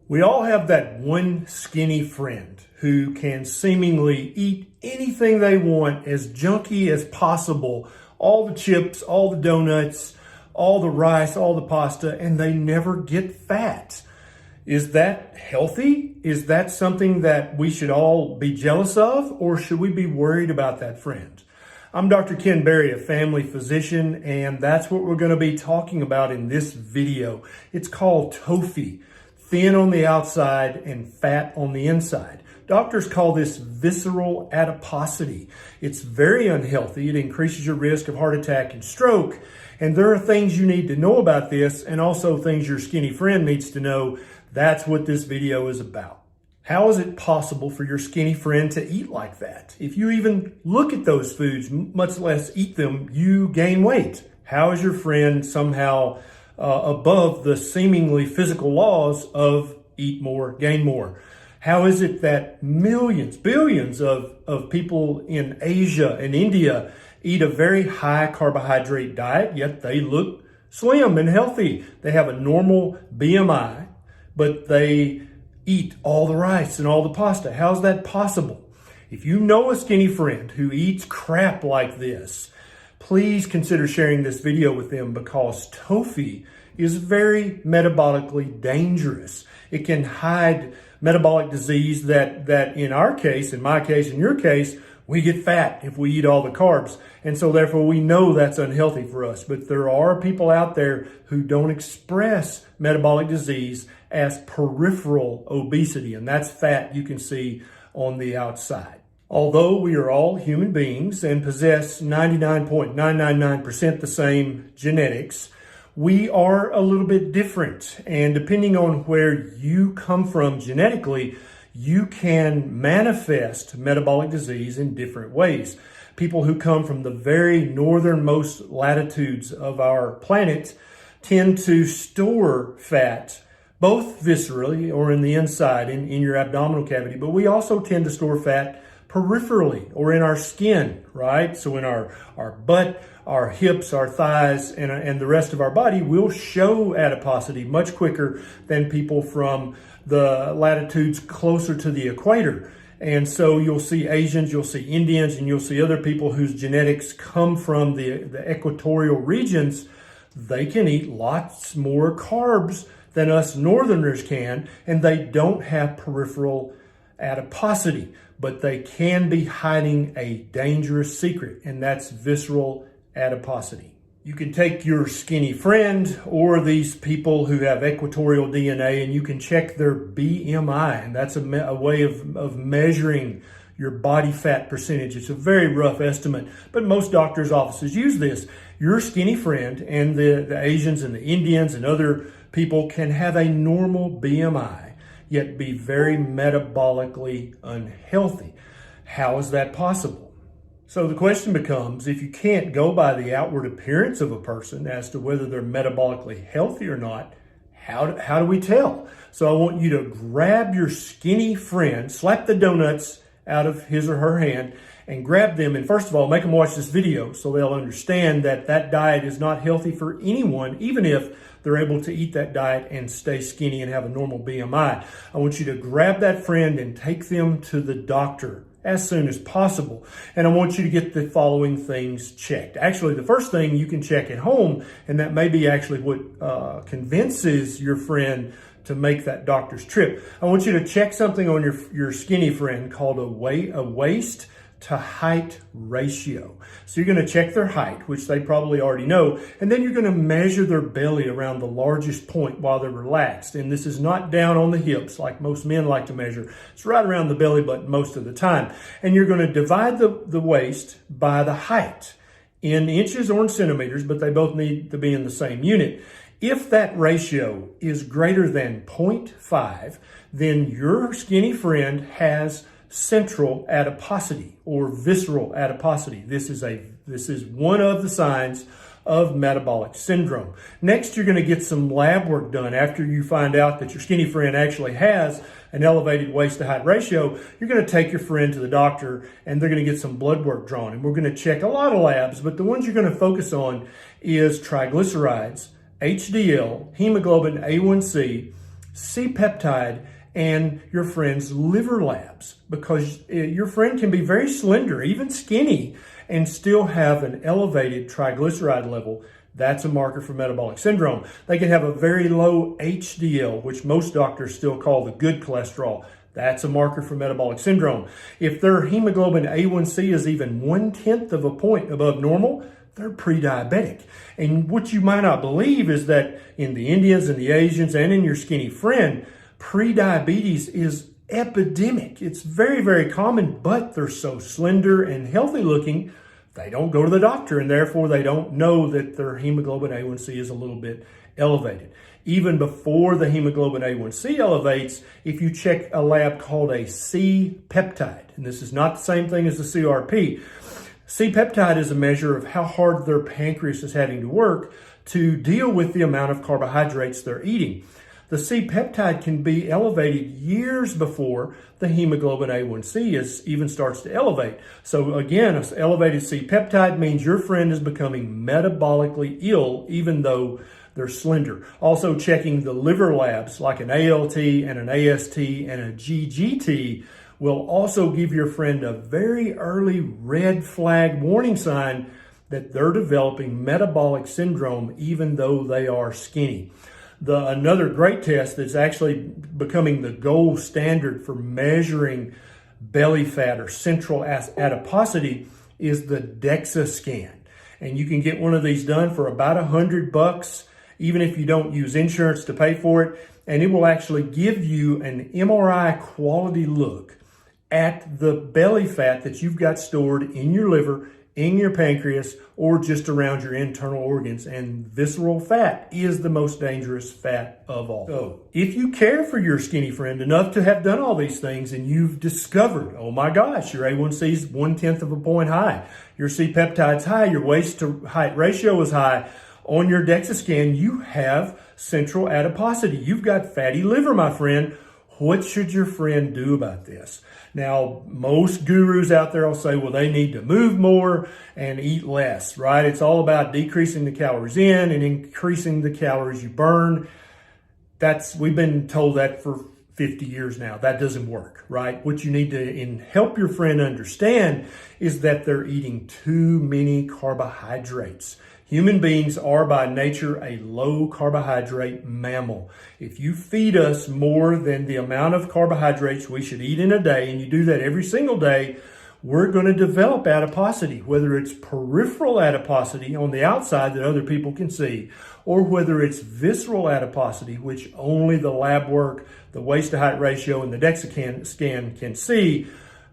We all have that one skinny friend who can seemingly eat anything they want, as junky as possible, all the chips, all the donuts, all the rice, all the pasta, and they never get fat. Is that healthy? Is that something that we should all be jealous of, or should we be worried about that friend? I'm Dr. Ken Berry, a family physician, and that's what we're going to be talking about in this video. It's called TOFI. Thin on the outside and fat on the inside. Doctors call this visceral adiposity. It's very unhealthy. It increases your risk of heart attack and stroke. And there are things you need to know about this, and also things your skinny friend needs to know. That's what this video is about. How is it possible for your skinny friend to eat like that? If you even look at those foods, much less eat them, you gain weight. How is your friend somehow above the seemingly physical laws of eat more, gain more? How is it that millions, billions of people in Asia and India eat a very high carbohydrate diet, yet they look slim and healthy? They have a normal BMI, but they eat all the rice and all the pasta. How's that possible? If you know a skinny friend who eats crap like this, please consider sharing this video with them, because TOFI is very metabolically dangerous. It can hide metabolic disease that in our case, in my case, in your case, we get fat if we eat all the carbs. And so therefore we know that's unhealthy for us. But there are people out there who don't express metabolic disease as peripheral obesity, and that's fat you can see on the outside. Although we are all human beings and possess 99.999% the same genetics, we are a little bit different. And depending on where you come from genetically, you can manifest metabolic disease in different ways. People who come from the very northernmost latitudes of our planet tend to store fat, both viscerally or in the inside, in your abdominal cavity, but we also tend to store fat peripherally or in our skin, right? So in our butt, our hips, our thighs, and the rest of our body will show adiposity much quicker than people from the latitudes closer to the equator. And so you'll see Asians, you'll see Indians, and you'll see other people whose genetics come from the equatorial regions. They can eat lots more carbs than us northerners can, and they don't have peripheral adiposity, but they can be hiding a dangerous secret, and that's visceral adiposity. You can take your skinny friend or these people who have equatorial DNA, and you can check their BMI, and that's a way of measuring your body fat percentage. It's a very rough estimate, but most doctors' offices use this. Your skinny friend and the Asians and the Indians and other people can have a normal BMI, yet be very metabolically unhealthy. How is that possible? So the question becomes, if you can't go by the outward appearance of a person as to whether they're metabolically healthy or not, how do we tell? So I want you to grab your skinny friend, slap the donuts out of his or her hand, and grab them, and first of all, make them watch this video so they'll understand that that diet is not healthy for anyone, even if they're able to eat that diet and stay skinny and have a normal BMI. I want you to grab that friend and take them to the doctor as soon as possible. And I want you to get the following things checked. Actually, the first thing you can check at home, and that may be actually what convinces your friend to make that doctor's trip. I want you to check something on your skinny friend called a waist to height ratio. So you're going to check their height, which they probably already know, and then you're going to measure their belly around the largest point while they're relaxed. And this is not down on the hips like most men like to measure. It's right around the belly button most of the time. And you're going to divide the waist by the height in inches or in centimeters, but they both need to be in the same unit. If that ratio is greater than 0.5, then your skinny friend has central adiposity or visceral adiposity. This is one of the signs of metabolic syndrome. Next, you're going to get some lab work done after you find out that your skinny friend actually has an elevated waist to height ratio. You're going to take your friend to the doctor and they're going to get some blood work drawn. And we're going to check a lot of labs, but the ones you're going to focus on is triglycerides, HDL, hemoglobin A1C, C-peptide, and your friend's liver labs, because your friend can be very slender, even skinny, and still have an elevated triglyceride level. That's a marker for metabolic syndrome. They can have a very low HDL, which most doctors still call the good cholesterol. That's a marker for metabolic syndrome. If their hemoglobin A1C is even 1/10 of a point above normal, they're pre-diabetic. And what you might not believe is that in the Indians and the Asians and in your skinny friend, pre-diabetes is epidemic. It's very, very common, but they're so slender and healthy looking, they don't go to the doctor, and therefore they don't know that their hemoglobin A1C is a little bit elevated. Even before the hemoglobin A1C elevates, if you check a lab called a C-peptide, and this is not the same thing as the CRP, C-peptide is a measure of how hard their pancreas is having to work to deal with the amount of carbohydrates they're eating. The C-peptide can be elevated years before the hemoglobin A1C even starts to elevate. So again, an elevated C-peptide means your friend is becoming metabolically ill, even though they're slender. Also checking the liver labs like an ALT and an AST and a GGT will also give your friend a very early red flag warning sign that they're developing metabolic syndrome, even though they are skinny. Another great test that's actually becoming the gold standard for measuring belly fat or central adiposity is the DEXA scan. And you can get one of these done for about $100, even if you don't use insurance to pay for it. And it will actually give you an MRI quality look at the belly fat that you've got stored in your liver, in your pancreas, or just around your internal organs. And visceral fat is the most dangerous fat of all. So if you care for your skinny friend enough to have done all these things and you've discovered, oh my gosh, your A1C is 1/10 of a point high, your C-peptide's high, your waist to height ratio is high, on your DEXA scan, you have central adiposity. You've got fatty liver, my friend. What should your friend do about this? Now, most gurus out there will say, well, they need to move more and eat less, right? It's all about decreasing the calories in and increasing the calories you burn. We've been told that for 50 years now. That doesn't work, right? What you need to help your friend understand is that they're eating too many carbohydrates. Human beings are by nature a low carbohydrate mammal. If you feed us more than the amount of carbohydrates we should eat in a day, and you do that every single day, we're going to develop adiposity, whether it's peripheral adiposity on the outside that other people can see, or whether it's visceral adiposity, which only the lab work, the waist to height ratio, and the DEXA scan can see.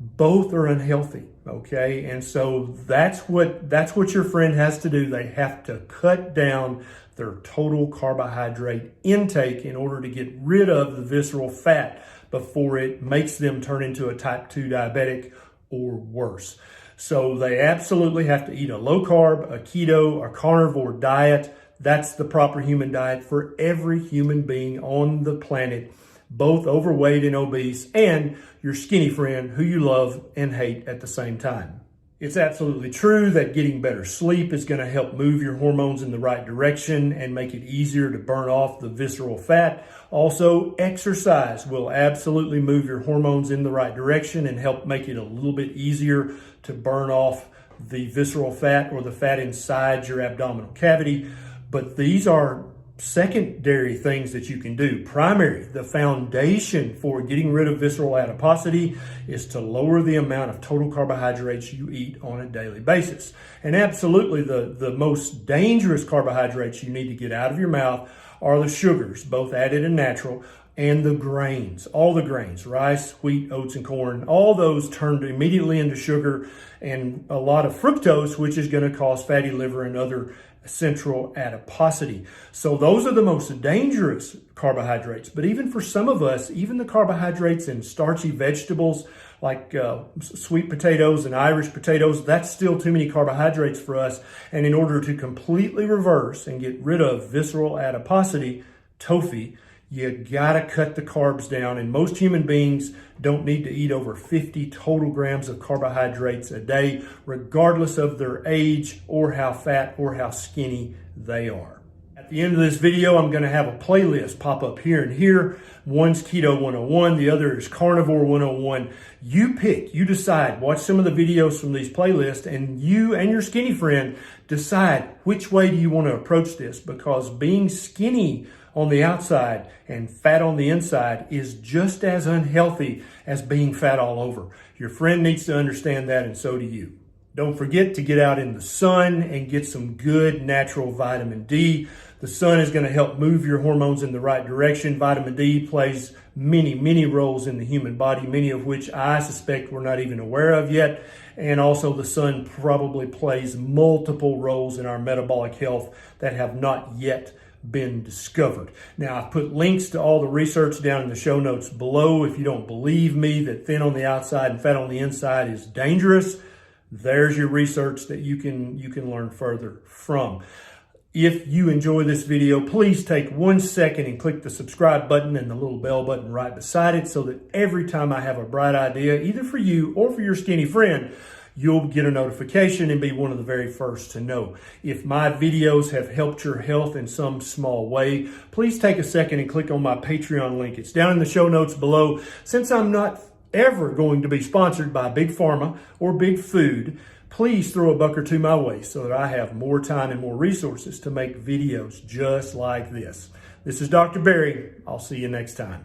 Both are unhealthy, okay? And so that's what your friend has to do. They have to cut down their total carbohydrate intake in order to get rid of the visceral fat before it makes them turn into a type 2 diabetic or worse. So they absolutely have to eat a low carb, a keto, a carnivore diet. That's the proper human diet for every human being on the planet, both overweight and obese, and your skinny friend who you love and hate at the same time. It's absolutely true that getting better sleep is going to help move your hormones in the right direction and make it easier to burn off the visceral fat. Also, exercise will absolutely move your hormones in the right direction and help make it a little bit easier to burn off the visceral fat or the fat inside your abdominal cavity. But these are secondary things that you can do. Primary, the foundation for getting rid of visceral adiposity is to lower the amount of total carbohydrates you eat on a daily basis. And absolutely the most dangerous carbohydrates you need to get out of your mouth are the sugars, both added and natural, and the grains, all the grains, rice, wheat, oats, and corn. All those turned immediately into sugar and a lot of fructose, which is going to cause fatty liver and other central adiposity. So those are the most dangerous carbohydrates. But even for some of us, even the carbohydrates in starchy vegetables like sweet potatoes and Irish potatoes, that's still too many carbohydrates for us. And in order to completely reverse and get rid of visceral adiposity, TOFI, you gotta cut the carbs down. And most human beings don't need to eat over 50 total grams of carbohydrates a day, regardless of their age or how fat or how skinny they are. the end of this video, I'm going to have a playlist pop up here and here. One's Keto 101, the other is Carnivore 101. You pick, you decide, watch some of the videos from these playlists, and you and your skinny friend decide which way do you want to approach this, because being skinny on the outside and fat on the inside is just as unhealthy as being fat all over. Your friend needs to understand that, and so do you. Don't forget to get out in the sun and get some good natural vitamin D. The sun is going to help move your hormones in the right direction. Vitamin D plays many roles in the human body, many of which I suspect we're not even aware of yet. And also the sun probably plays multiple roles in our metabolic health that have not yet been discovered. Now, I've put links to all the research down in the show notes below. If you don't believe me that thin on the outside and fat on the inside is dangerous, there's your research that you can learn further from. If you enjoy this video, please take 1 second and click the subscribe button and the little bell button right beside it, so that every time I have a bright idea, either for you or for your skinny friend, you'll get a notification and be one of the very first to know. If my videos have helped your health in some small way, please take a second and click on my Patreon link. It's down in the show notes below. Since I'm not ever going to be sponsored by Big Pharma or Big Food, please throw a buck or two my way so that I have more time and more resources to make videos just like this. This is Dr. Barry. I'll see you next time.